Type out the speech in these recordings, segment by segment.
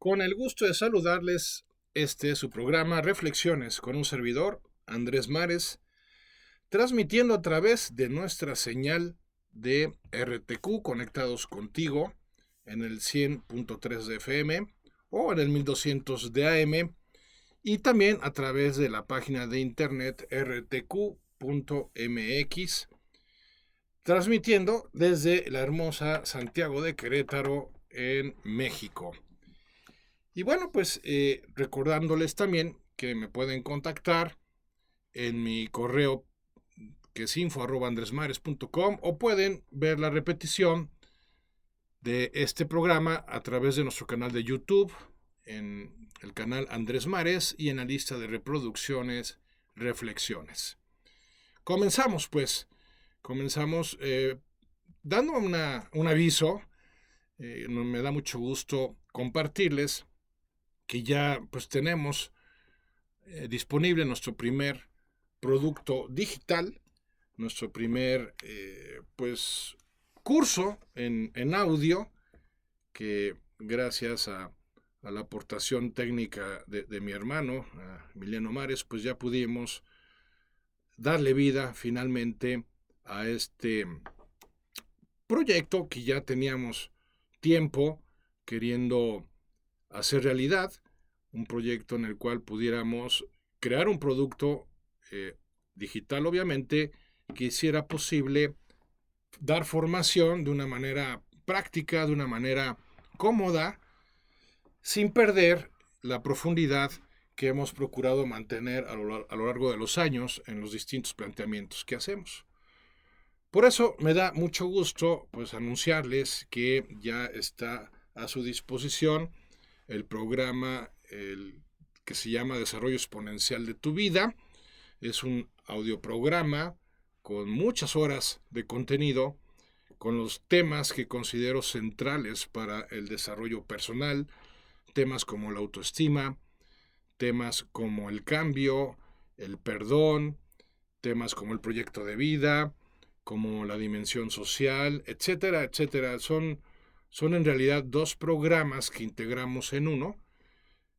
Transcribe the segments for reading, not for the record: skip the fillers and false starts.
Con el gusto de saludarles, este es su programa Reflexiones con un servidor, Andrés Mares, transmitiendo a través de nuestra señal de RTQ conectados contigo en el 100.3 de FM o en el 1200 de AM y también a través de la página de internet rtq.mx, transmitiendo desde la hermosa Santiago de Querétaro en México. Y bueno, pues recordándoles también que me pueden contactar en mi correo que es info@andresmares.com o pueden ver la repetición de este programa a través de nuestro canal de YouTube, en el canal Andrés Mares y en la lista de reproducciones Reflexiones. Comenzamos pues, comenzamos dando un aviso. Me da mucho gusto compartirles que ya pues tenemos disponible nuestro primer producto digital, nuestro primer pues curso en audio, que gracias a la aportación técnica de mi hermano, Emiliano Mares, pues ya pudimos darle vida finalmente a este proyecto que ya teníamos tiempo queriendo hacer realidad, un proyecto en el cual pudiéramos crear un producto digital, obviamente, que hiciera posible dar formación de una manera práctica, de una manera cómoda, sin perder la profundidad que hemos procurado mantener a lo largo de los años en los distintos planteamientos que hacemos. Por eso me da mucho gusto pues anunciarles que ya está a su disposición el programa que se llama Desarrollo Exponencial de tu Vida. Es un audioprograma con muchas horas de contenido, con los temas que considero centrales para el desarrollo personal, temas como la autoestima, temas como el cambio, el perdón, temas como el proyecto de vida, como la dimensión social, etcétera, etcétera. Son en realidad dos programas que integramos en uno.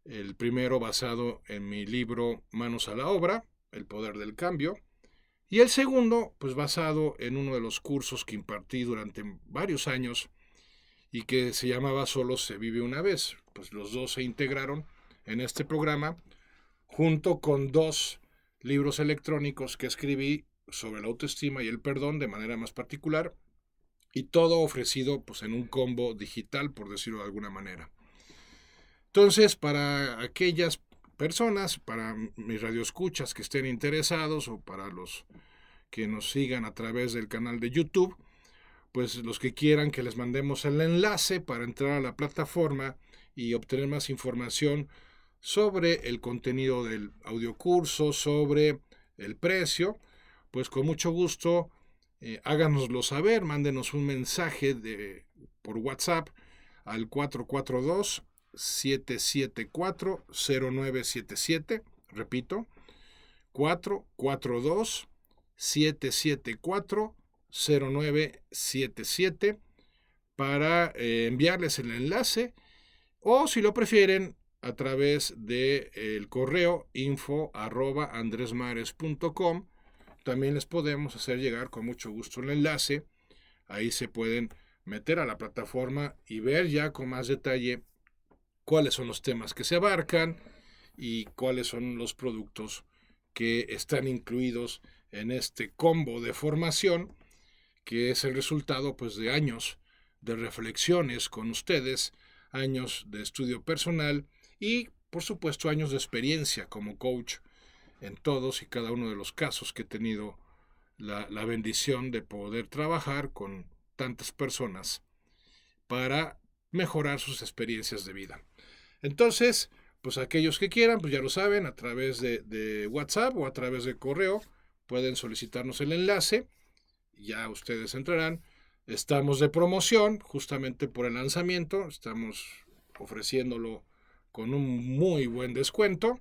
El primero basado en mi libro Manos a la Obra, El Poder del Cambio, y el segundo, pues basado en uno de los cursos que impartí durante varios años y que se llamaba Solo se vive una vez. Pues los dos se integraron en este programa junto con dos libros electrónicos que escribí sobre la autoestima y el perdón de manera más particular, y todo ofrecido pues en un combo digital, por decirlo de alguna manera. Entonces, para aquellas personas, para mis radioescuchas que estén interesados o para los que nos sigan a través del canal de YouTube, pues los que quieran que les mandemos el enlace para entrar a la plataforma y obtener más información sobre el contenido del audiocurso, sobre el precio, pues con mucho gusto háganoslo saber, mándenos un mensaje por WhatsApp al 442-774-0977, repito, 442-774-0977 para enviarles el enlace, o si lo prefieren a través del correo info@andresmares.com. También les podemos hacer llegar con mucho gusto el enlace. Ahí se pueden meter a la plataforma y ver ya con más detalle cuáles son los temas que se abarcan y cuáles son los productos que están incluidos en este combo de formación, que es el resultado pues de años de reflexiones con ustedes, años de estudio personal y por supuesto años de experiencia como coach en todos y cada uno de los casos que he tenido la bendición de poder trabajar con tantas personas para mejorar sus experiencias de vida. Entonces, pues aquellos que quieran, pues ya lo saben, a través de WhatsApp o a través de correo pueden solicitarnos el enlace, ya ustedes entrarán. Estamos de promoción justamente por el lanzamiento, estamos ofreciéndolo con un muy buen descuento,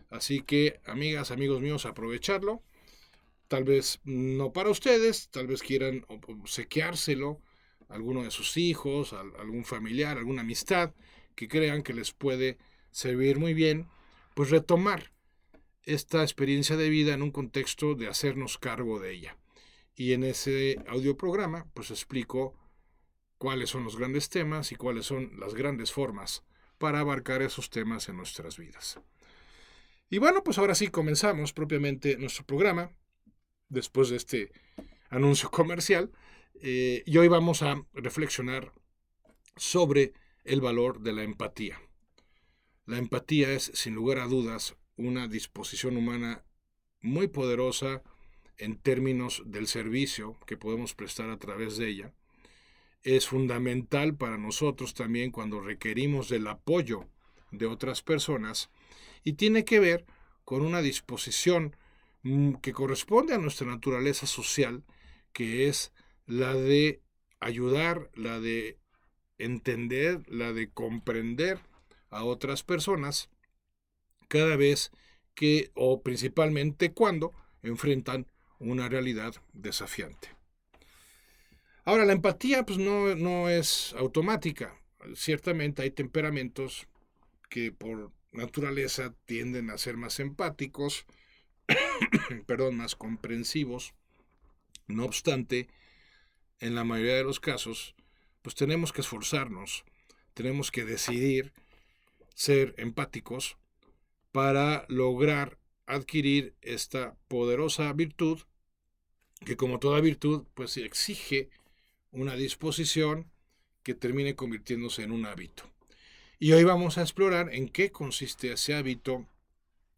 así que amigas, amigos míos, aprovecharlo. Tal vez no para ustedes, tal vez quieran obsequiárselo a alguno de sus hijos, a algún familiar, alguna amistad que crean que les puede servir muy bien, pues retomar esta experiencia de vida en un contexto de hacernos cargo de ella. Y en ese audioprograma, pues explico cuáles son los grandes temas y cuáles son las grandes formas para abarcar esos temas en nuestras vidas. Y bueno, pues ahora sí comenzamos propiamente nuestro programa, después de este anuncio comercial, y hoy vamos a reflexionar sobre el valor de la empatía. La empatía es, sin lugar a dudas, una disposición humana muy poderosa en términos del servicio que podemos prestar a través de ella. Es fundamental para nosotros también cuando requerimos del apoyo de otras personas y tiene que ver con una disposición que corresponde a nuestra naturaleza social, que es la de ayudar, la de entender, la de comprender a otras personas cada vez que, o principalmente cuando, enfrentan una realidad desafiante. Ahora, la empatía pues no es automática. Ciertamente hay temperamentos que por naturaleza tienden a ser más empáticos, más comprensivos. No obstante, en la mayoría de los casos, pues tenemos que esforzarnos, tenemos que decidir ser empáticos para lograr adquirir esta poderosa virtud que, como toda virtud, pues exige una disposición que termine convirtiéndose en un hábito. Y hoy vamos a explorar en qué consiste ese hábito,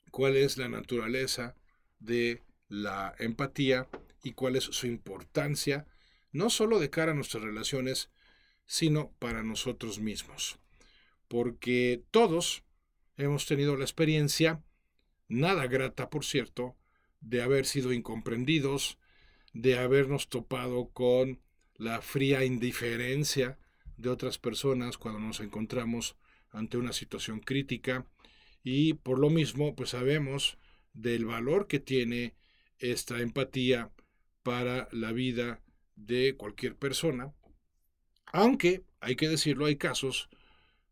cuál es la naturaleza de la empatía y cuál es su importancia, no solo de cara a nuestras relaciones, sino para nosotros mismos. Porque todos hemos tenido la experiencia, nada grata por cierto, de haber sido incomprendidos, de habernos topado con la fría indiferencia de otras personas cuando nos encontramos ante una situación crítica, y por lo mismo pues sabemos del valor que tiene esta empatía para la vida de cualquier persona, aunque hay que decirlo, hay casos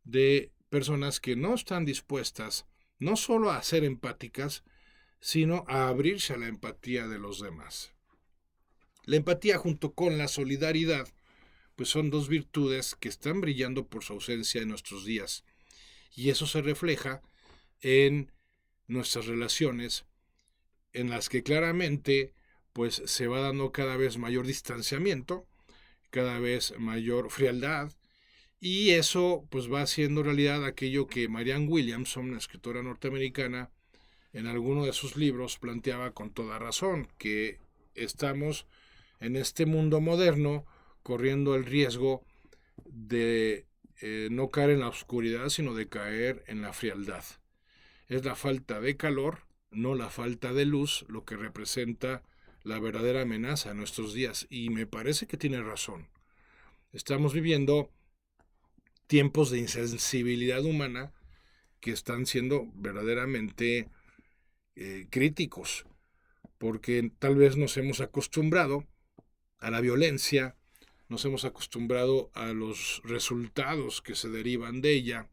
de personas que no están dispuestas no solo a ser empáticas, sino a abrirse a la empatía de los demás. La empatía junto con la solidaridad pues son dos virtudes que están brillando por su ausencia en nuestros días, y eso se refleja en nuestras relaciones, en las que claramente pues se va dando cada vez mayor distanciamiento, cada vez mayor frialdad, y eso pues va haciendo realidad aquello que Marianne Williamson, una escritora norteamericana, en alguno de sus libros planteaba con toda razón, que estamos en este mundo moderno corriendo el riesgo de no caer en la oscuridad, sino de caer en la frialdad. Es la falta de calor, no la falta de luz, lo que representa la verdadera amenaza en nuestros días. Y me parece que tiene razón. Estamos viviendo tiempos de insensibilidad humana que están siendo verdaderamente críticos, porque tal vez nos hemos acostumbrado a la violencia, nos hemos acostumbrado a los resultados que se derivan de ella,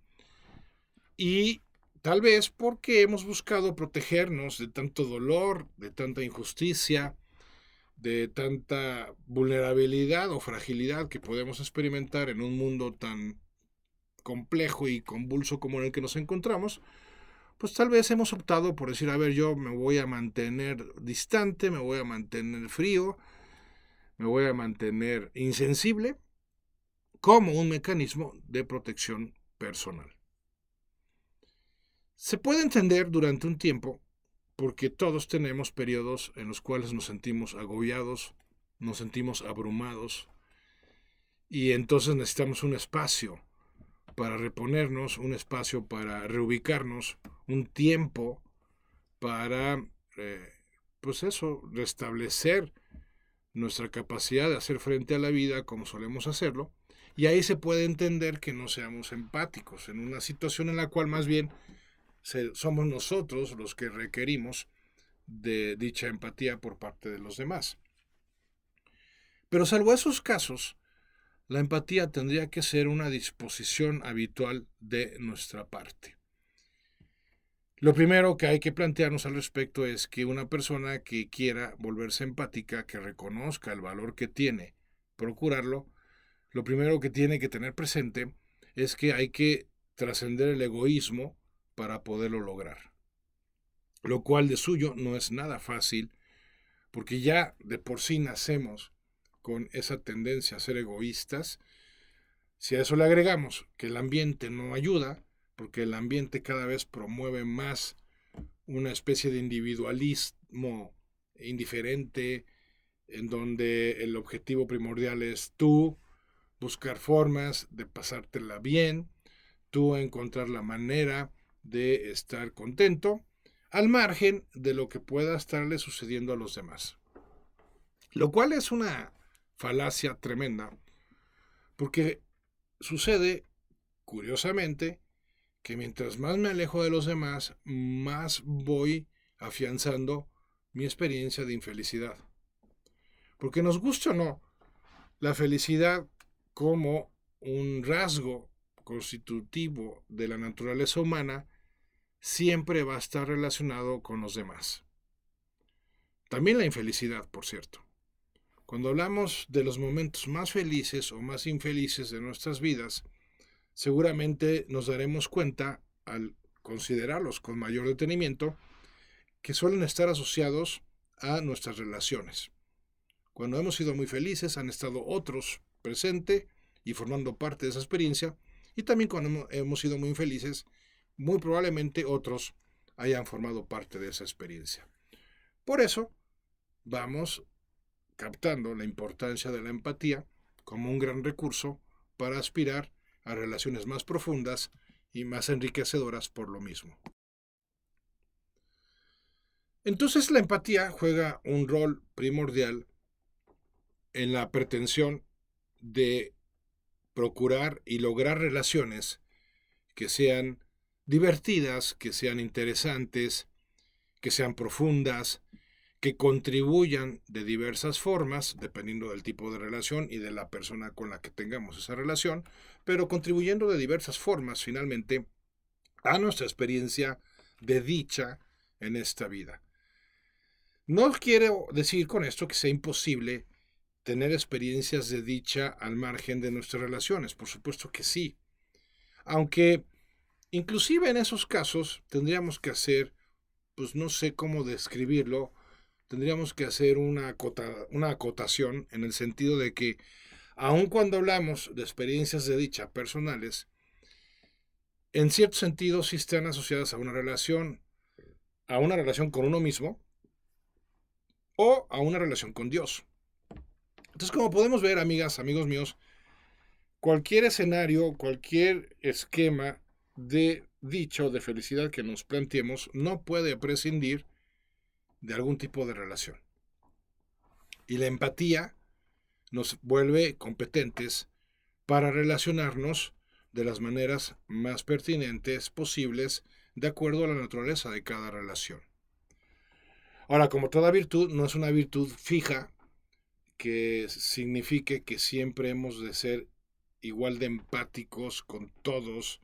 y tal vez porque hemos buscado protegernos de tanto dolor, de tanta injusticia, de tanta vulnerabilidad o fragilidad que podemos experimentar en un mundo tan complejo y convulso como en el que nos encontramos, pues tal vez hemos optado por decir, a ver, yo me voy a mantener distante, me voy a mantener frío, me voy a mantener insensible, como un mecanismo de protección personal. Se puede entender durante un tiempo, porque todos tenemos periodos en los cuales nos sentimos agobiados, nos sentimos abrumados, y entonces necesitamos un espacio para reponernos, un espacio para reubicarnos, un tiempo para, restablecer nuestra capacidad de hacer frente a la vida como solemos hacerlo, y ahí se puede entender que no seamos empáticos en una situación en la cual más bien somos nosotros los que requerimos de dicha empatía por parte de los demás. Pero salvo esos casos, la empatía tendría que ser una disposición habitual de nuestra parte. Lo primero que hay que plantearnos al respecto es que una persona que quiera volverse empática, que reconozca el valor que tiene procurarlo, lo primero que tiene que tener presente es que hay que trascender el egoísmo para poderlo lograr. Lo cual de suyo no es nada fácil, porque ya de por sí nacemos con esa tendencia a ser egoístas. Si a eso le agregamos que el ambiente no ayuda, porque el ambiente cada vez promueve más una especie de individualismo indiferente, en donde el objetivo primordial es tú buscar formas de pasártela bien, tú encontrar la manera de estar contento, al margen de lo que pueda estarle sucediendo a los demás. Lo cual es una falacia tremenda, porque sucede, curiosamente, que mientras más me alejo de los demás, más voy afianzando mi experiencia de infelicidad. Porque nos guste o no, la felicidad como un rasgo constitutivo de la naturaleza humana siempre va a estar relacionado con los demás. También la infelicidad, por cierto. Cuando hablamos de los momentos más felices o más infelices de nuestras vidas, seguramente nos daremos cuenta, al considerarlos con mayor detenimiento, que suelen estar asociados a nuestras relaciones. Cuando hemos sido muy felices, han estado otros presente y formando parte de esa experiencia, y también cuando hemos sido muy infelices, muy probablemente otros hayan formado parte de esa experiencia. Por eso, vamos captando la importancia de la empatía como un gran recurso para aspirar a relaciones más profundas y más enriquecedoras por lo mismo. Entonces la empatía juega un rol primordial en la pretensión de procurar y lograr relaciones que sean divertidas, que sean interesantes, que sean profundas, que contribuyan de diversas formas, dependiendo del tipo de relación y de la persona con la que tengamos esa relación, pero contribuyendo de diversas formas, finalmente, a nuestra experiencia de dicha en esta vida. No quiero decir con esto que sea imposible tener experiencias de dicha al margen de nuestras relaciones, por supuesto que sí. Aunque, inclusive en esos casos, tendríamos que hacer, pues no sé cómo describirlo, tendríamos que hacer una acotación en el sentido de que, aun cuando hablamos de experiencias de dicha personales, en cierto sentido sí están asociadas a una relación con uno mismo o a una relación con Dios. Entonces, como podemos ver, amigas, amigos míos, cualquier escenario, cualquier esquema de dicha o de felicidad que nos planteemos no puede prescindir de algún tipo de relación. Y la empatía nos vuelve competentes para relacionarnos de las maneras más pertinentes posibles de acuerdo a la naturaleza de cada relación. Ahora, como toda virtud, no es una virtud fija que signifique que siempre hemos de ser igual de empáticos con todos,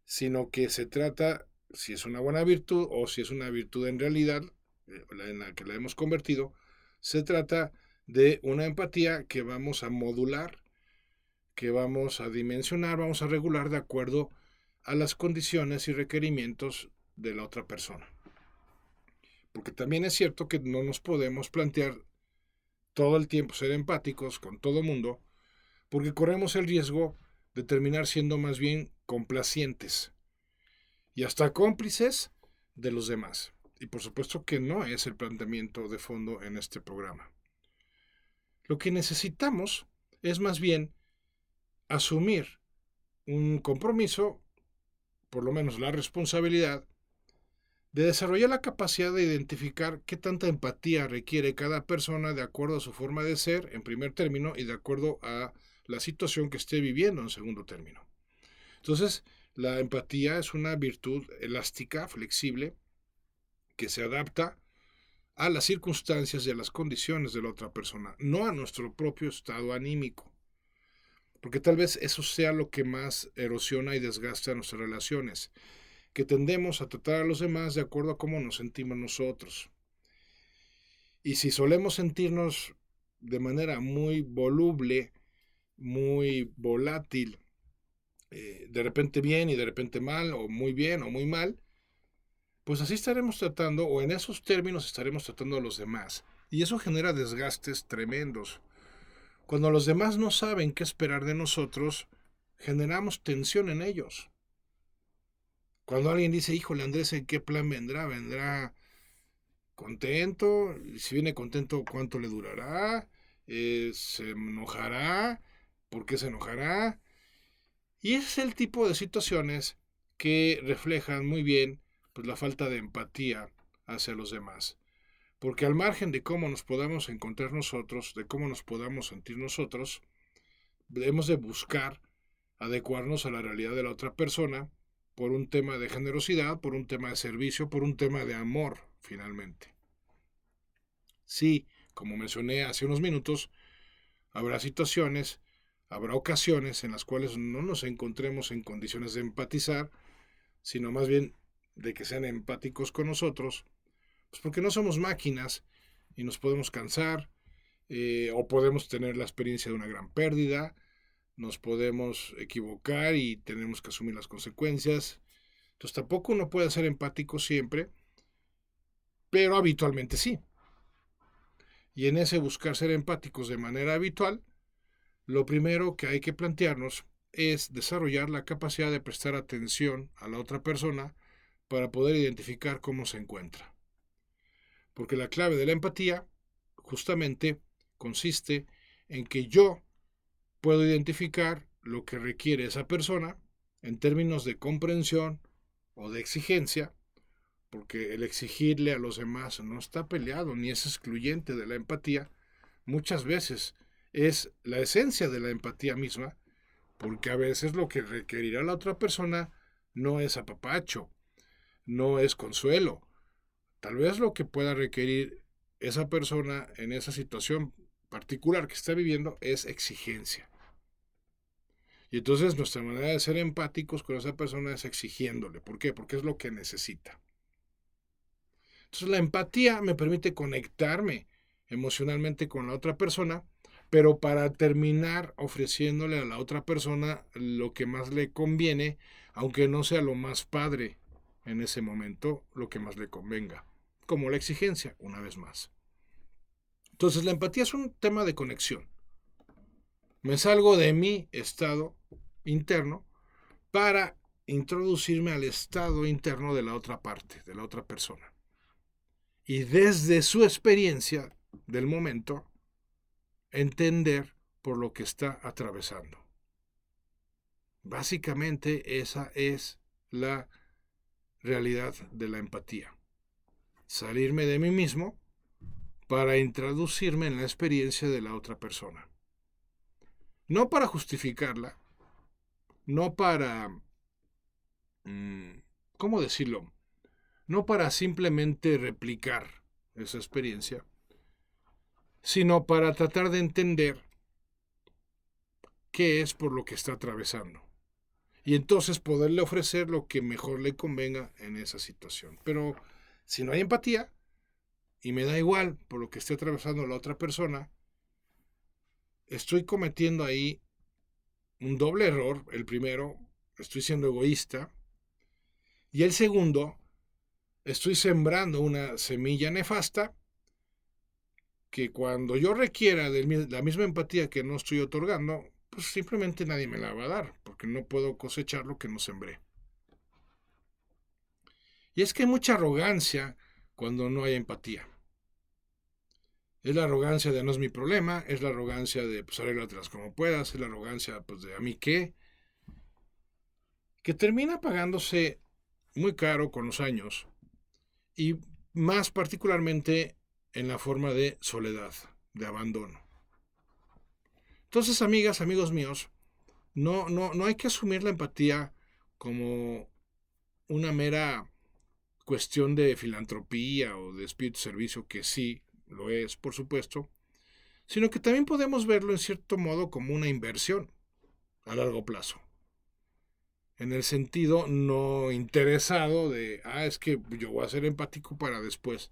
sino que se trata, si es una buena virtud o si es una virtud en realidad, en la que la hemos convertido, se trata de una empatía que vamos a modular, que vamos a dimensionar, vamos a regular de acuerdo a las condiciones y requerimientos de la otra persona. Porque también es cierto que no nos podemos plantear todo el tiempo ser empáticos con todo mundo, porque corremos el riesgo de terminar siendo más bien complacientes y hasta cómplices de los demás. Y por supuesto que no es el planteamiento de fondo en este programa. Lo que necesitamos es más bien asumir un compromiso, por lo menos la responsabilidad, de desarrollar la capacidad de identificar qué tanta empatía requiere cada persona de acuerdo a su forma de ser, en primer término, y de acuerdo a la situación que esté viviendo en segundo término. Entonces, la empatía es una virtud elástica, flexible, que se adapta a las circunstancias y a las condiciones de la otra persona, no a nuestro propio estado anímico. porque tal vez eso sea lo que más erosiona y desgasta nuestras relaciones, que tendemos a tratar a los demás de acuerdo a cómo nos sentimos nosotros. Y si solemos sentirnos de manera muy voluble, muy volátil, de repente bien y de repente mal, o muy bien o muy mal, pues así estaremos tratando, o en esos términos estaremos tratando a los demás. Y eso genera desgastes tremendos. Cuando los demás no saben qué esperar de nosotros, generamos tensión en ellos. Cuando alguien dice, híjole, Andrés, ¿en qué plan vendrá? ¿Vendrá contento? Si viene contento, ¿cuánto le durará? ¿Se enojará? ¿Por qué se enojará? Y ese es el tipo de situaciones que reflejan muy bien pues, la falta de empatía hacia los demás. Porque al margen de cómo nos podamos encontrar nosotros, de cómo nos podamos sentir nosotros, debemos de buscar adecuarnos a la realidad de la otra persona por un tema de generosidad, por un tema de servicio, por un tema de amor, finalmente. Sí, como mencioné hace unos minutos, habrá situaciones, habrá ocasiones en las cuales no nos encontremos en condiciones de empatizar, sino más bien de que sean empáticos con nosotros, pues porque no somos máquinas y nos podemos cansar, o podemos tener la experiencia de una gran pérdida, nos podemos equivocar y tenemos que asumir las consecuencias. Entonces tampoco uno puede ser empático siempre, pero habitualmente sí. Y en ese buscar ser empáticos de manera habitual, lo primero que hay que plantearnos es desarrollar la capacidad de prestar atención a la otra persona para poder identificar cómo se encuentra. Porque la clave de la empatía justamente consiste en que yo puedo identificar lo que requiere esa persona en términos de comprensión o de exigencia, porque el exigirle a los demás no está peleado ni es excluyente de la empatía. Muchas veces es la esencia de la empatía misma, porque a veces lo que requerirá la otra persona no es apapacho, no es consuelo. Tal vez lo que pueda requerir esa persona en esa situación particular que está viviendo es exigencia. Y entonces nuestra manera de ser empáticos con esa persona es exigiéndole. ¿Por qué? Porque es lo que necesita. Entonces la empatía me permite conectarme emocionalmente con la otra persona, pero para terminar ofreciéndole a la otra persona lo que más le conviene, aunque no sea lo más padre en ese momento, lo que más le convenga, como la exigencia, una vez más. Entonces la empatía es un tema de conexión. Me salgo de mi estado interno para introducirme al estado interno de la otra parte, de la otra persona. Y desde su experiencia del momento, entender por lo que está atravesando. Básicamente esa es la realidad de la empatía. Salirme de mí mismo para introducirme en la experiencia de la otra persona. No para justificarla, no para, ¿cómo decirlo? No para simplemente replicar esa experiencia, sino para tratar de entender qué es por lo que está atravesando. Y entonces poderle ofrecer lo que mejor le convenga en esa situación. Pero si no hay empatía, y me da igual por lo que esté atravesando la otra persona, estoy cometiendo ahí un doble error. El primero, estoy siendo egoísta. Y el segundo, estoy sembrando una semilla nefasta que cuando yo requiera de la misma empatía que no estoy otorgando, pues simplemente nadie me la va a dar, porque no puedo cosechar lo que no sembré. Y es que hay mucha arrogancia cuando no hay empatía. Es la arrogancia de no es mi problema, es la arrogancia de pues arréglatelas como puedas, es la arrogancia pues de a mí qué, que termina pagándose muy caro con los años y más particularmente en la forma de soledad, de abandono. Entonces, amigas, amigos míos, no hay que asumir la empatía como una mera cuestión de filantropía o de espíritu de servicio, que sí lo es, por supuesto, sino que también podemos verlo en cierto modo como una inversión. a largo plazo. En el sentido no interesado de, es que yo voy a ser empático para después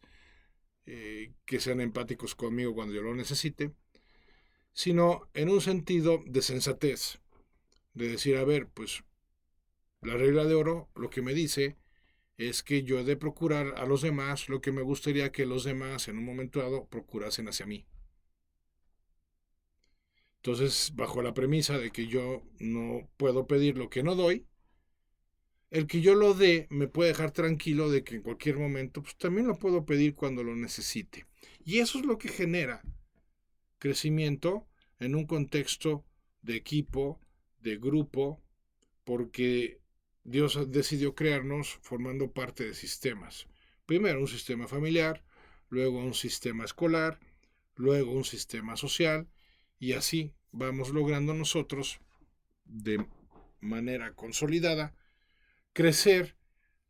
que sean empáticos conmigo cuando yo lo necesite, sino en un sentido de sensatez, de decir, a ver, pues la regla de oro lo que me dice es que yo he de procurar a los demás lo que me gustaría que los demás en un momento dado procurasen hacia mí. Entonces, bajo la premisa de que yo no puedo pedir lo que no doy, el que yo lo dé me puede dejar tranquilo de que en cualquier momento pues, también lo puedo pedir cuando lo necesite. Y eso es lo que genera crecimiento en un contexto de equipo, de grupo, porque Dios decidió crearnos formando parte de sistemas. Primero un sistema familiar, luego un sistema escolar, luego un sistema social, y así vamos logrando nosotros, de manera consolidada, crecer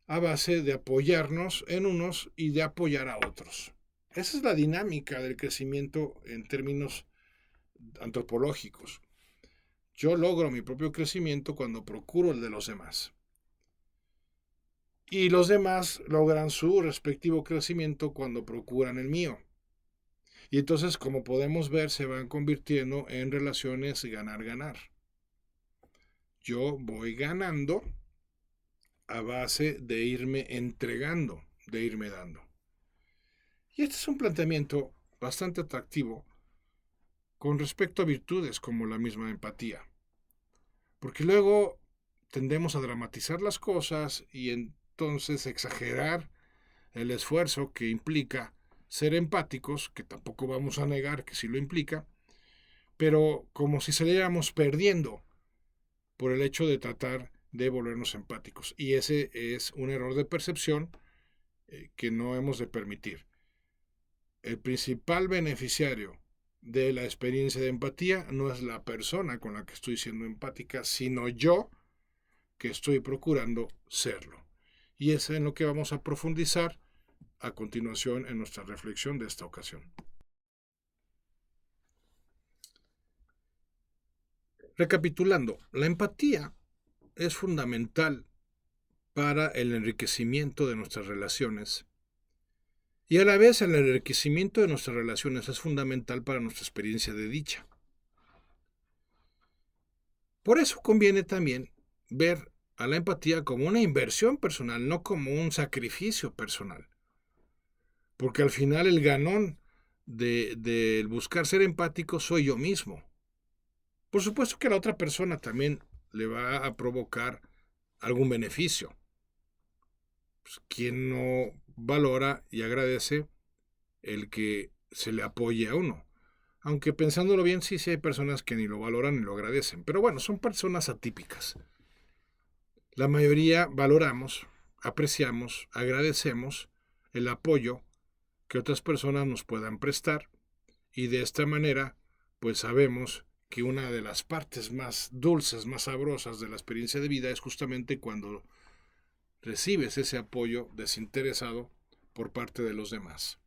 a base de apoyarnos en unos y de apoyar a otros. Esa es la dinámica del crecimiento en términos antropológicos. Yo logro mi propio crecimiento cuando procuro el de los demás. Y los demás logran su respectivo crecimiento cuando procuran el mío. Y entonces, como podemos ver, se van convirtiendo en relaciones ganar-ganar. Yo voy ganando a base de irme entregando, de irme dando. Y este es un planteamiento bastante atractivo con respecto a virtudes como la misma empatía. Porque luego tendemos a dramatizar las cosas y entonces exagerar el esfuerzo que implica ser empáticos, que tampoco vamos a negar que sí lo implica, pero como si saliéramos perdiendo por el hecho de tratar de volvernos empáticos. Y ese es un error de percepción que no hemos de permitir. El principal beneficiario de la experiencia de empatía no es la persona con la que estoy siendo empática, sino yo que estoy procurando serlo. Y es en lo que vamos a profundizar a continuación en nuestra reflexión de esta ocasión. Recapitulando, la empatía es fundamental para el enriquecimiento de nuestras relaciones y a la vez el enriquecimiento de nuestras relaciones es fundamental para nuestra experiencia de dicha. Por eso conviene también ver a la empatía como una inversión personal, no como un sacrificio personal. Porque al final el ganón de buscar ser empático soy yo mismo. Por supuesto que a la otra persona también le va a provocar algún beneficio. Pues, ¿quién no valora y agradece el que se le apoye a uno? Aunque pensándolo bien, sí hay personas que ni lo valoran ni lo agradecen. Pero bueno, son personas atípicas. La mayoría valoramos, apreciamos, agradecemos el apoyo que otras personas nos puedan prestar y de esta manera pues sabemos que una de las partes más dulces, más sabrosas de la experiencia de vida es justamente cuando recibes ese apoyo desinteresado por parte de los demás.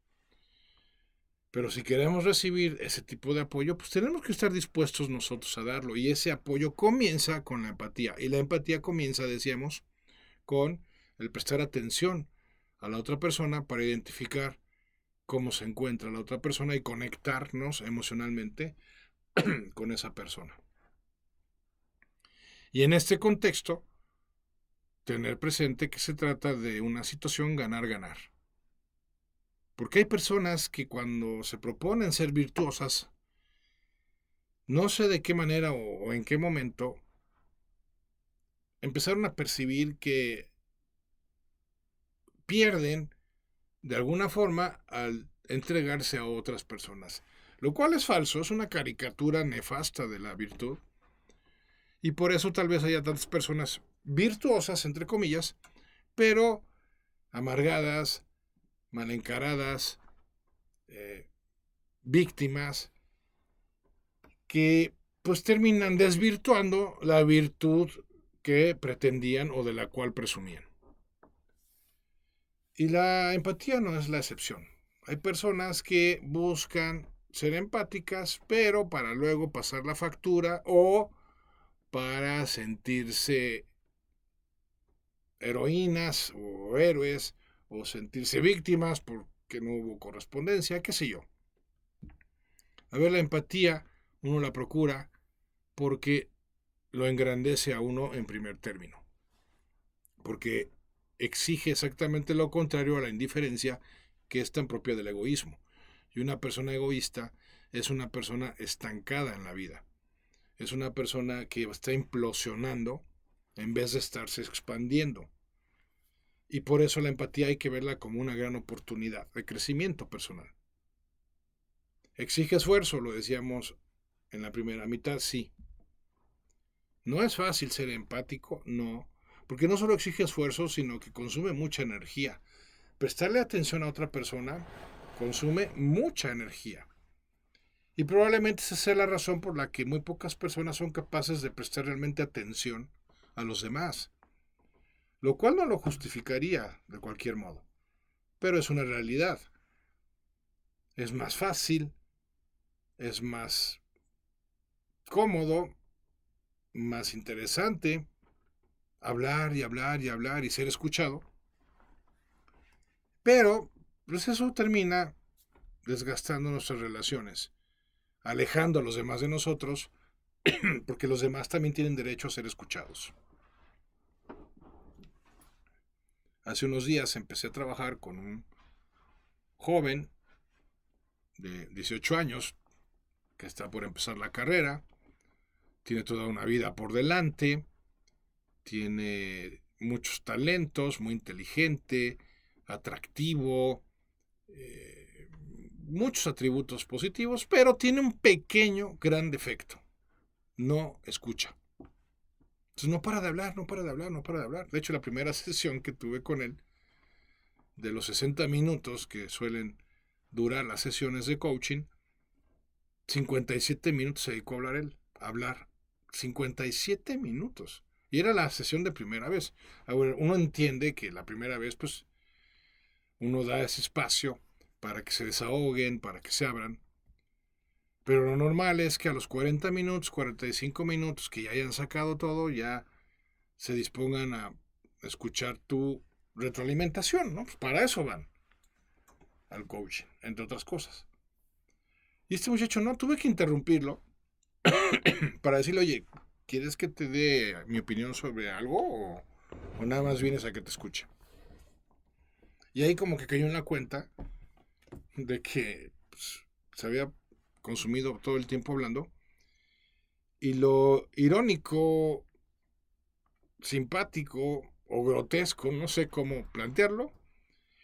Pero si queremos recibir ese tipo de apoyo, pues tenemos que estar dispuestos nosotros a darlo. Y ese apoyo comienza con la empatía. Y la empatía comienza, decíamos, con el prestar atención a la otra persona para identificar cómo se encuentra la otra persona y conectarnos emocionalmente con esa persona. Y en este contexto, tener presente que se trata de una situación ganar-ganar. Porque hay personas que cuando se proponen ser virtuosas, no sé de qué manera o en qué momento, empezaron a percibir que pierden de alguna forma al entregarse a otras personas. Lo cual es falso, es una caricatura nefasta de la virtud. Y por eso tal vez haya tantas personas virtuosas, entre comillas, pero amargadas, mal encaradas, víctimas, que pues terminan desvirtuando la virtud que pretendían o de la cual presumían. Y la empatía no es la excepción. Hay personas que buscan ser empáticas, pero para luego pasar la factura o para sentirse heroínas o héroes, o sentirse víctimas porque no hubo correspondencia, qué sé yo. A ver, la empatía uno la procura porque lo engrandece a uno en primer término, porque exige exactamente lo contrario a la indiferencia, que es tan propia del egoísmo. Y una persona egoísta es una persona estancada en la vida, es una persona que está implosionando en vez de estarse expandiendo. Y por eso la empatía hay que verla como una gran oportunidad de crecimiento personal. ¿Exige esfuerzo? Lo decíamos en la primera mitad, sí. ¿No es fácil ser empático? No, porque no solo exige esfuerzo, sino que consume mucha energía. Prestarle atención a otra persona consume mucha energía. Y probablemente esa sea la razón por la que muy pocas personas son capaces de prestar realmente atención a los demás. Lo cual no lo justificaría de cualquier modo, pero es una realidad. Es más fácil, es más cómodo, más interesante hablar y hablar y hablar y ser escuchado. Pero pues eso termina desgastando nuestras relaciones, alejando a los demás de nosotros, porque los demás también tienen derecho a ser escuchados. Hace unos días empecé a trabajar con un joven de 18 años que está por empezar la carrera, tiene toda una vida por delante, tiene muchos talentos, muy inteligente, atractivo, muchos atributos positivos, pero tiene un pequeño, gran defecto. No escucha. Entonces no para de hablar, no para de hablar, no para de hablar. De hecho, la primera sesión que tuve con él, de los 60 minutos que suelen durar las sesiones de coaching, 57 minutos se dedicó a hablar él, a hablar. 57 minutos. Y era la sesión de primera vez. Ahora, uno entiende que la primera vez, pues, uno da ese espacio para que se desahoguen, para que se abran. Pero lo normal es que a los 40 minutos, 45 minutos que ya hayan sacado todo, ya se dispongan a escuchar tu retroalimentación, ¿no? Pues para eso van al coaching, entre otras cosas. Y este muchacho no, tuve que interrumpirlo para decirle, oye, ¿quieres que te dé mi opinión sobre algo o nada más vienes a que te escuche? Y ahí como que cayó en la cuenta de que pues, se había consumido todo el tiempo hablando. Y lo irónico, simpático o grotesco, no sé cómo plantearlo,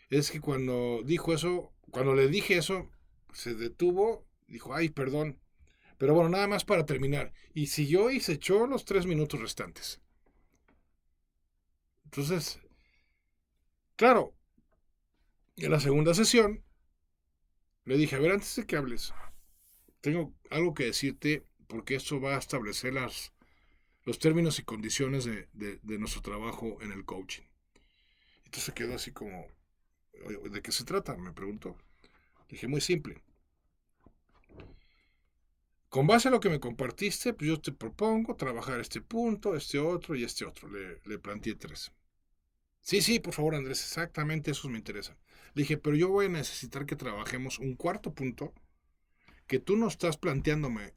es que cuando dijo eso, cuando le dije eso, se detuvo, dijo, ay, perdón. Pero bueno, nada más para terminar. Y siguió y se echó los 3 minutos restantes. Entonces, claro, en la segunda sesión le dije, a ver, antes de que hables, tengo algo que decirte porque esto va a establecer los términos y condiciones de nuestro trabajo en el coaching. Entonces se quedó así como, ¿de qué se trata? Me preguntó. Dije, muy simple. Con base a lo que me compartiste, pues yo te propongo trabajar este punto, este otro y este otro. Le planteé 3. Sí, sí, por favor, Andrés, exactamente esos me interesan. Le dije, pero yo voy a necesitar que trabajemos un cuarto punto que tú no estás planteándome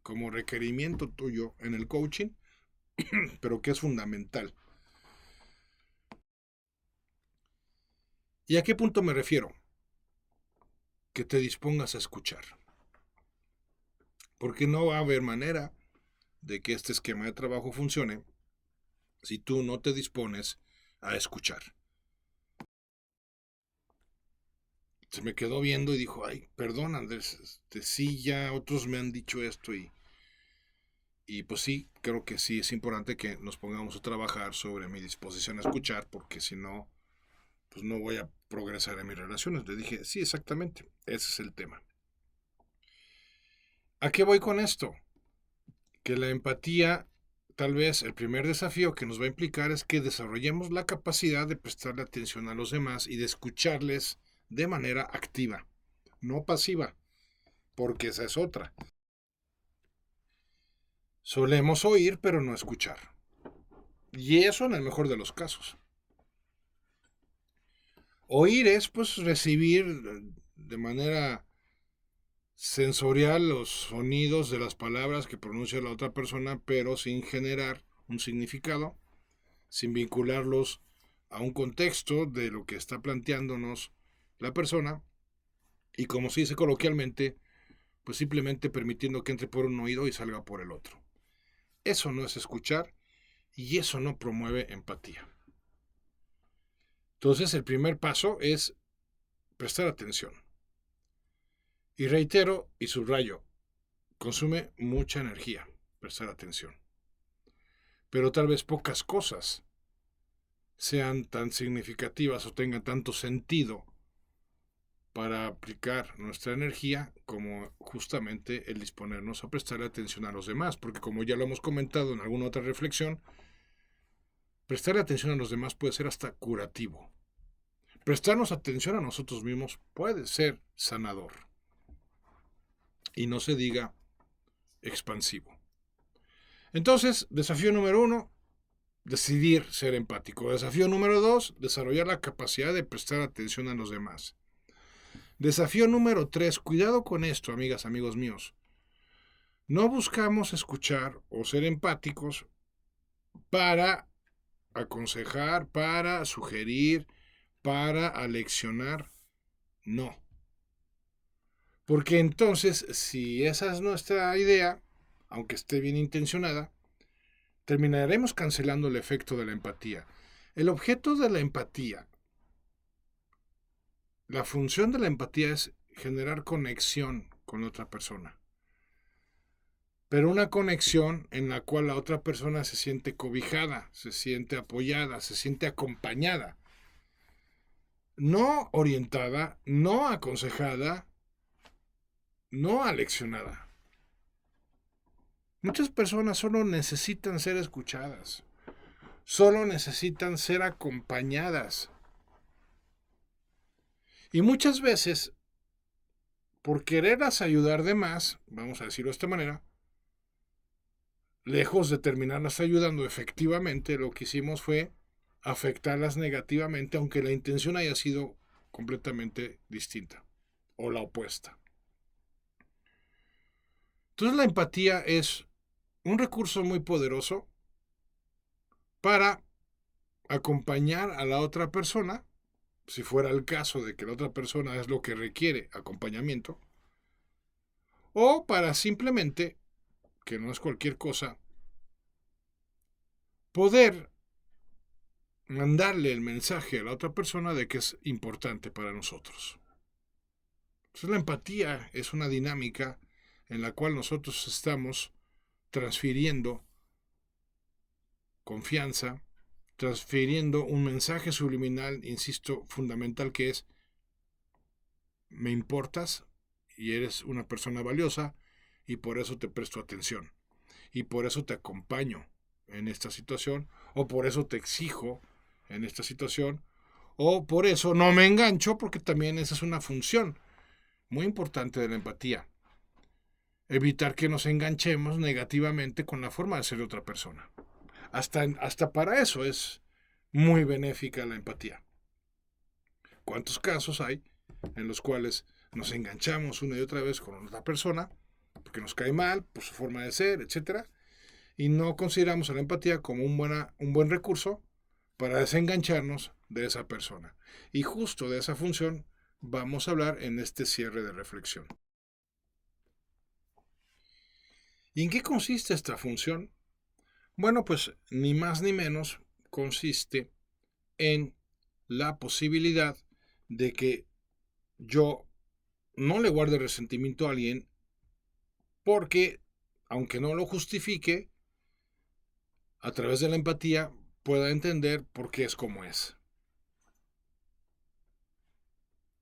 como requerimiento tuyo en el coaching, pero que es fundamental. ¿Y a qué punto me refiero? Que te dispongas a escuchar. Porque no va a haber manera de que este esquema de trabajo funcione si tú no te dispones a escuchar. Se me quedó viendo y dijo, ay, perdón Andrés, sí, ya otros me han dicho esto y pues sí, creo que sí es importante que nos pongamos a trabajar sobre mi disposición a escuchar, porque si no, pues no voy a progresar en mis relaciones. Le dije, sí, exactamente, ese es el tema. ¿A qué voy con esto? Que la empatía, tal vez el primer desafío que nos va a implicar es que desarrollemos la capacidad de prestarle atención a los demás y de escucharles de manera activa, no pasiva, porque esa es otra. Solemos oír, pero no escuchar. Y eso en el mejor de los casos. Oír es, pues, recibir de manera sensorial los sonidos de las palabras que pronuncia la otra persona, pero sin generar un significado, sin vincularlos a un contexto de lo que está planteándonos la persona, y como se dice coloquialmente, pues simplemente permitiendo que entre por un oído y salga por el otro. Eso no es escuchar y eso no promueve empatía. Entonces el primer paso es prestar atención. Y reitero y subrayo, consume mucha energía prestar atención. Pero tal vez pocas cosas sean tan significativas o tengan tanto sentido para aplicar nuestra energía como justamente el disponernos a prestarle atención a los demás, porque como ya lo hemos comentado en alguna otra reflexión, prestarle atención a los demás puede ser hasta curativo. Prestarnos atención a nosotros mismos puede ser sanador. Y no se diga expansivo. Entonces, desafío número 1, decidir ser empático. Desafío número 2, desarrollar la capacidad de prestar atención a los demás. Desafío número 3, cuidado con esto, amigas, amigos míos. No buscamos escuchar o ser empáticos para aconsejar, para sugerir, para aleccionar. No. Porque entonces, si esa es nuestra idea, aunque esté bien intencionada, terminaremos cancelando el efecto de la empatía. El objeto de la empatía, la función de la empatía es generar conexión con otra persona. Pero una conexión en la cual la otra persona se siente cobijada, se siente apoyada, se siente acompañada. No orientada, no aconsejada, no aleccionada. Muchas personas solo necesitan ser escuchadas, solo necesitan ser acompañadas. Y muchas veces, por quererlas ayudar de más, vamos a decirlo de esta manera, lejos de terminarlas ayudando efectivamente, lo que hicimos fue afectarlas negativamente, aunque la intención haya sido completamente distinta o la opuesta. Entonces la empatía es un recurso muy poderoso para acompañar a la otra persona, si fuera el caso de que la otra persona es lo que requiere acompañamiento, o para simplemente, que no es cualquier cosa, poder mandarle el mensaje a la otra persona de que es importante para nosotros. Entonces la empatía es una dinámica en la cual nosotros estamos transfiriendo confianza, transfiriendo un mensaje subliminal, insisto, fundamental, que es: me importas y eres una persona valiosa y por eso te presto atención y por eso te acompaño en esta situación, o por eso te exijo en esta situación, o por eso no me engancho, porque también esa es una función muy importante de la empatía. Evitar que nos enganchemos negativamente con la forma de ser de otra persona. Hasta para eso es muy benéfica la empatía. ¿Cuántos casos hay en los cuales nos enganchamos una y otra vez con otra persona porque nos cae mal por su forma de ser, etcétera, y no consideramos a la empatía como un buen recurso para desengancharnos de esa persona? Y justo de esa función vamos a hablar en este cierre de reflexión. ¿Y en qué consiste esta función? Bueno, pues ni más ni menos consiste en la posibilidad de que yo no le guarde resentimiento a alguien porque, aunque no lo justifique, a través de la empatía pueda entender por qué es como es.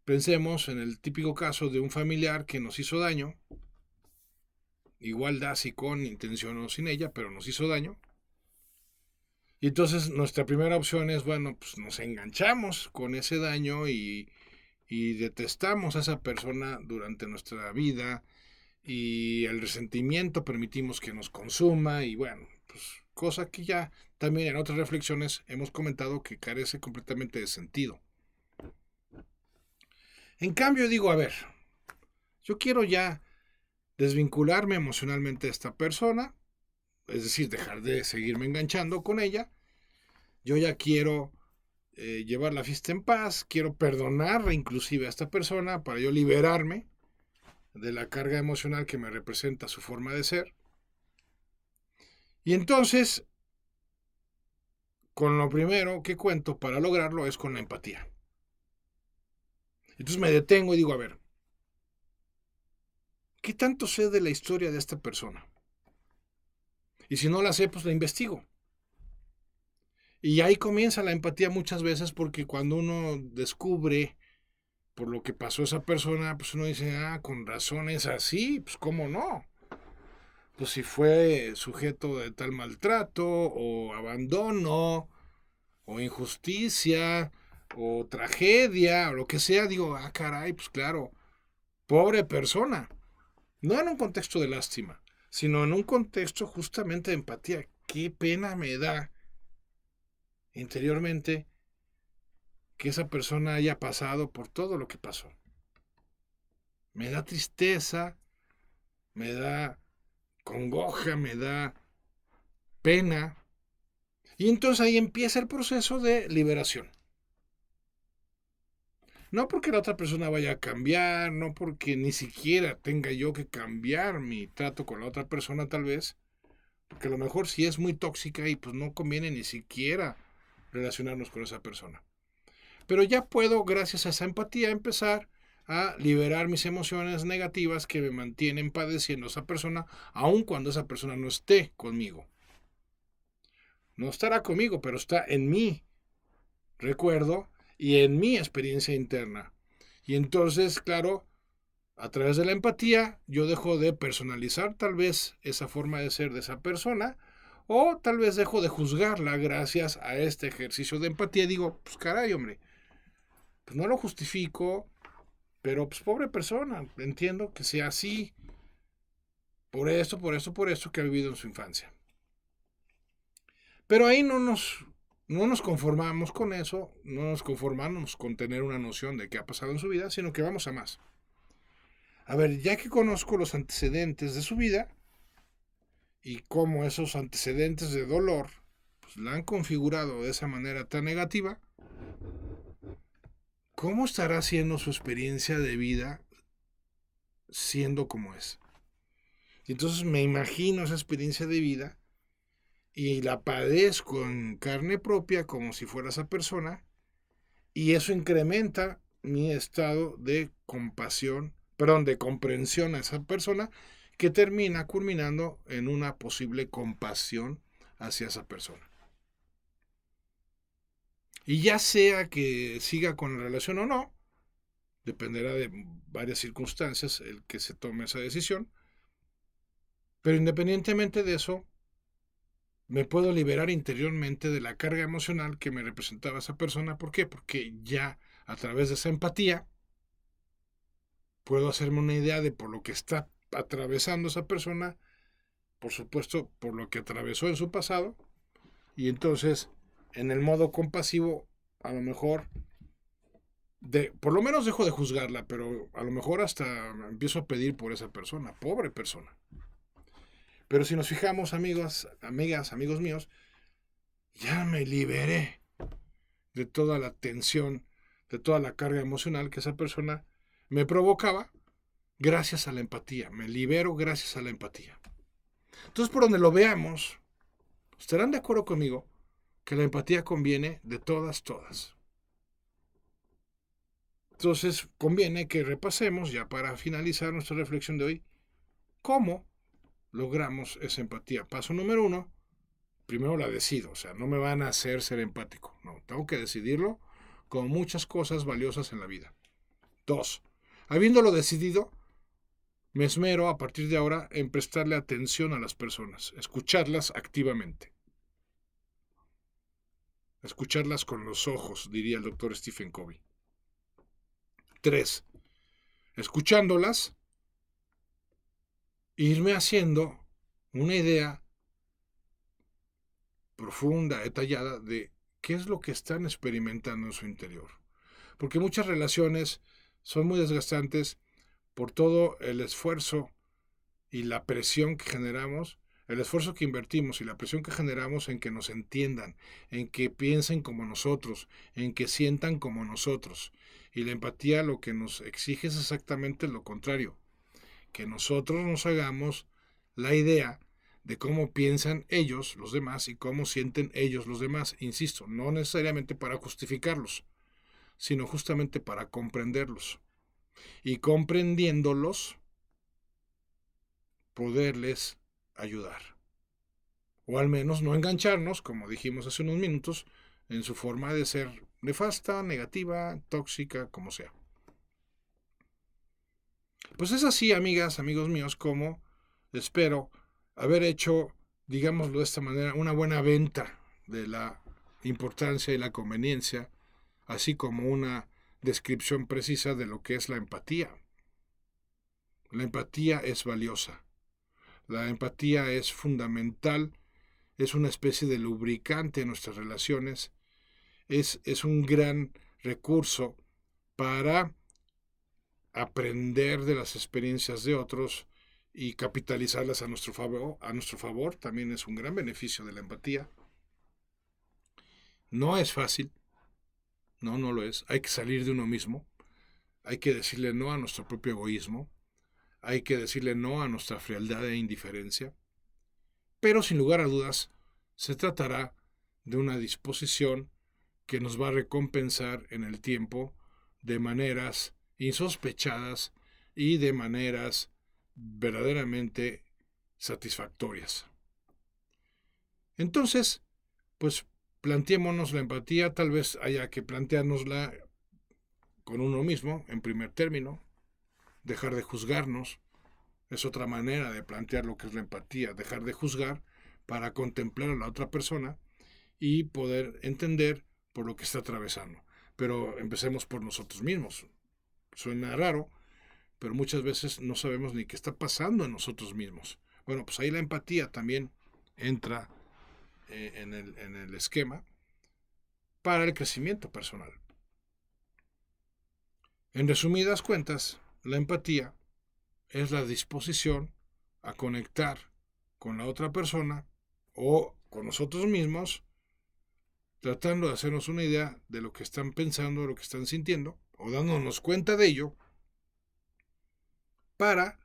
Pensemos en el típico caso de un familiar que nos hizo daño, igual da si con intención o sin ella, pero nos hizo daño. Y entonces nuestra primera opción es, bueno, pues nos enganchamos con ese daño y detestamos a esa persona durante nuestra vida y el resentimiento permitimos que nos consuma y bueno, pues cosa que ya también en otras reflexiones hemos comentado que carece completamente de sentido. En cambio digo, a ver, yo quiero ya desvincularme emocionalmente de esta persona, es decir, dejar de seguirme enganchando con ella. Yo ya quiero llevar la fiesta en paz, quiero perdonar inclusive a esta persona para yo liberarme de la carga emocional que me representa su forma de ser. Y entonces, con lo primero que cuento para lograrlo es con la empatía. Entonces me detengo y digo, a ver, ¿qué tanto sé de la historia de esta persona? Y si no la sé, pues la investigo. Y ahí comienza la empatía muchas veces porque cuando uno descubre por lo que pasó esa persona, pues uno dice, con razón es así, pues cómo no. Pues si fue sujeto de tal maltrato o abandono o injusticia o tragedia o lo que sea, digo, caray, pues claro, pobre persona. No en un contexto de lástima, sino en un contexto justamente de empatía. Qué pena me da interiormente que esa persona haya pasado por todo lo que pasó. Me da tristeza, me da congoja, me da pena. Y entonces ahí empieza el proceso de liberación. No porque la otra persona vaya a cambiar, no porque ni siquiera tenga yo que cambiar mi trato con la otra persona tal vez, porque a lo mejor si es muy tóxica y pues no conviene ni siquiera relacionarnos con esa persona. Pero ya puedo, gracias a esa empatía, empezar a liberar mis emociones negativas que me mantienen padeciendo esa persona, aun cuando esa persona no esté conmigo. No estará conmigo, pero está en mi recuerdo y en mi experiencia interna. Y entonces, claro, a través de la empatía, yo dejo de personalizar tal vez esa forma de ser de esa persona, o tal vez dejo de juzgarla gracias a este ejercicio de empatía. Digo, pues caray, hombre, pues no lo justifico, pero pues pobre persona, entiendo que sea así, por esto que ha vivido en su infancia. Pero ahí no nos conformamos con eso, no nos conformamos con tener una noción de qué ha pasado en su vida, sino que vamos a más. A ver, ya que conozco los antecedentes de su vida y cómo esos antecedentes de dolor pues, la han configurado de esa manera tan negativa, ¿cómo estará siendo su experiencia de vida siendo como es? Y entonces me imagino esa experiencia de vida y la padezco en carne propia como si fuera esa persona y eso incrementa mi estado de compasión, perdón, de comprensión a esa persona que termina culminando en una posible compasión hacia esa persona. Y ya sea que siga con la relación o no, dependerá de varias circunstancias el que se tome esa decisión, pero independientemente de eso, me puedo liberar interiormente de la carga emocional que me representaba esa persona. ¿Por qué? Porque ya a través de esa empatía puedo hacerme una idea de por lo que está atravesando esa persona, por supuesto, por lo que atravesó en su pasado, y entonces en el modo compasivo, a lo mejor, por lo menos dejo de juzgarla, pero a lo mejor hasta empiezo a pedir por esa persona, pobre persona. Pero si nos fijamos, amigos, amigas, amigos míos, ya me liberé de toda la tensión, de toda la carga emocional que esa persona me provocaba gracias a la empatía. Me libero gracias a la empatía. Entonces, por donde lo veamos, estarán de acuerdo conmigo que la empatía conviene de todas, todas. Entonces, conviene que repasemos, ya para finalizar nuestra reflexión de hoy, cómo logramos esa empatía. Paso número 1, primero la decido, o sea, no me van a hacer ser empático, no, tengo que decidirlo con muchas cosas valiosas en la vida. 2, habiéndolo decidido, me esmero a partir de ahora en prestarle atención a las personas, escucharlas activamente. Escucharlas con los ojos, diría el doctor Stephen Covey. 3, escuchándolas, irme haciendo una idea profunda, detallada de qué es lo que están experimentando en su interior. Porque muchas relaciones son muy desgastantes por todo el esfuerzo y la presión que generamos, el esfuerzo que invertimos y la presión que generamos en que nos entiendan, en que piensen como nosotros, en que sientan como nosotros. Y la empatía lo que nos exige es exactamente lo contrario, que nosotros nos hagamos la idea de cómo piensan ellos, los demás, y cómo sienten ellos, los demás. Insisto, no necesariamente para justificarlos, sino justamente para comprenderlos. Y comprendiéndolos, poderles ayudar. O al menos no engancharnos, como dijimos hace unos minutos, en su forma de ser nefasta, negativa, tóxica, como sea. Pues es así, amigas, amigos míos, como espero haber hecho, digámoslo de esta manera, una buena venta de la importancia y la conveniencia, así como una descripción precisa de lo que es la empatía. La empatía es valiosa. La empatía es fundamental, es una especie de lubricante en nuestras relaciones, es un gran recurso para aprender de las experiencias de otros y capitalizarlas a nuestro favor, también es un gran beneficio de la empatía. No es fácil, no lo es. Hay que salir de uno mismo, hay que decirle no a nuestro propio egoísmo, hay que decirle no a nuestra frialdad e indiferencia, pero sin lugar a dudas se tratará de una disposición que nos va a recompensar en el tiempo de maneras insospechadas y de maneras verdaderamente satisfactorias. Entonces, pues planteémonos la empatía, tal vez haya que planteárnosla con uno mismo, en primer término, dejar de juzgarnos, es otra manera de plantear lo que es la empatía, dejar de juzgar para contemplar a la otra persona y poder entender por lo que está atravesando. Pero empecemos por nosotros mismos. Suena raro, pero muchas veces no sabemos ni qué está pasando en nosotros mismos. Bueno, pues ahí la empatía también entra en el esquema para el crecimiento personal. En resumidas cuentas, la empatía es la disposición a conectar con la otra persona o con nosotros mismos, tratando de hacernos una idea de lo que están pensando, de lo que están sintiendo, o dándonos cuenta de ello, para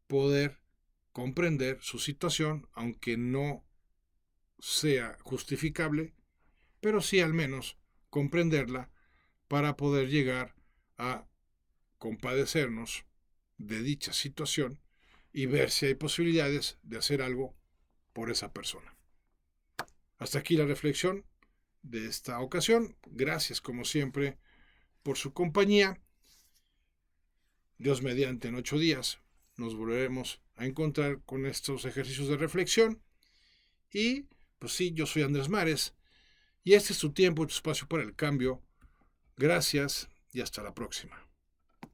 poder comprender su situación, aunque no sea justificable, pero sí al menos comprenderla para poder llegar a compadecernos de dicha situación y ver si hay posibilidades de hacer algo por esa persona. Hasta aquí la reflexión de esta ocasión. Gracias como siempre por su compañía. Dios mediante, en 8 días nos volveremos a encontrar con estos ejercicios de reflexión. Y pues sí, yo soy Andrés Mares y este es tu tiempo y tu espacio para el cambio. Gracias y hasta la próxima.